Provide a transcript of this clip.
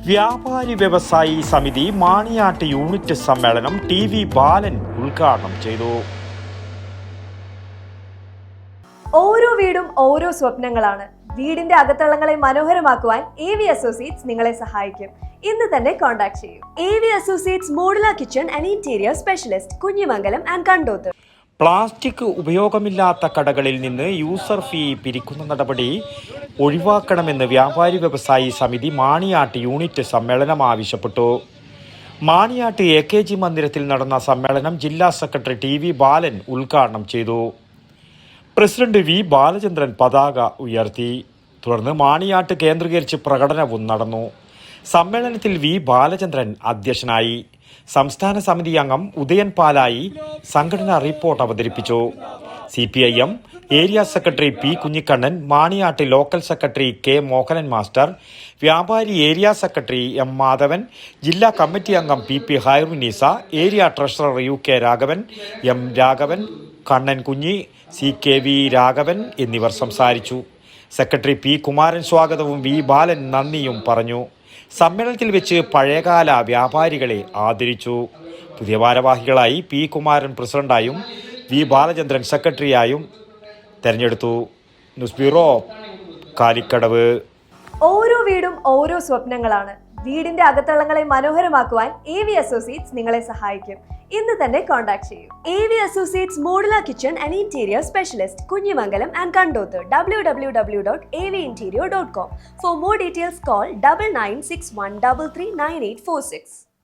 വ്യാപാരി വ്യവസായി സമിതി മാണിയാട്ട് യൂണിറ്റ് സമ്മേളനം ടി.വി. ബാലൻ ഉദ്ഘാടനം ചെയ്തു. ഓരോ വീടും ഓരോ സ്വപ്നങ്ങളാണ്. വീടിന്റെ അകത്തളങ്ങളെ മനോഹരമാക്കുവാൻ AV അസോസിയേറ്റ്സ് നിങ്ങളെ സഹായിക്കും. ഇന്ന് തന്നെ കോൺടാക്ട് ചെയ്യൂ. AV associates modular kitchen and interior specialist, Kunhimangalam and Kandoth. Plastic ഉപയോഗമില്ലാത്ത കടകളിൽ നിന്ന് യൂസർ ഫീ പിരിക്കുന്ന നടപടി ഒഴിവാക്കണമെന്ന് വ്യാപാരി വ്യവസായി സമിതി മാണിയാട്ട് യൂണിറ്റ് സമ്മേളനം ആവശ്യപ്പെട്ടു. മാണിയാട്ട് AKG മന്ദിരത്തിൽ നടന്ന സമ്മേളനം ജില്ലാ സെക്രട്ടറി ടി.വി. ബാലൻ ഉദ്ഘാടനം ചെയ്തു. President V. ബാലചന്ദ്രൻ പതാക ഉയർത്തി. തുടർന്ന് മാണിയാട്ട് കേന്ദ്രീകരിച്ച് പ്രകടനവും നടന്നു. സമ്മേളനത്തിൽ വി. ബാലചന്ദ്രൻ അധ്യക്ഷനായി. സംസ്ഥാന സമിതി അംഗം ഉദയൻ പാലായി സംഘടനാ റിപ്പോർട്ട് അവതരിപ്പിച്ചു. CPIM area secretary P. Kunhikannan, Maniyat local secretary K. Mohanan master, വ്യാപാരി ഏരിയ സെക്രട്ടറി M. മാധവൻ, ജില്ലാ കമ്മിറ്റി അംഗം PP Hairunnisa, area treasurer UK Raghavan, M. Raghavan, Kannan കുഞ്ഞി, CKV രാഘവൻ എന്നിവർ സംസാരിച്ചു. Secretary P. കുമാരൻ സ്വാഗതവും വി. ബാലൻ നന്ദിയും പറഞ്ഞു. സമ്മേളനത്തിൽ വെച്ച് പഴയകാല വ്യാപാരികളെ ആദരിച്ചു. പുതിയ ഭാരവാഹികളായി P. കുമാരൻ പ്രസിഡന്റായും വി. ബാലചന്ദ്രൻ സെക്രട്ടറിയായും തെരഞ്ഞെടുത്തു. News bureau, Kalikkadavu. ഓരോ വീടും ഓരോ സ്വപ്നങ്ങളാണ്. വീടിന്റെ അകത്തളങ്ങളെ മനോഹരമാക്കുവാൻ AV അസോസിയേറ്റ്സ് നിങ്ങളെ സഹായിക്കും. ഇന്ന് തന്നെ കോൺടാക്ട് ചെയ്യൂ. AV associates modular kitchen and interior specialist, Kunhimangalam and Kandoth. www.avinterior.com. For more details, call 9961339846.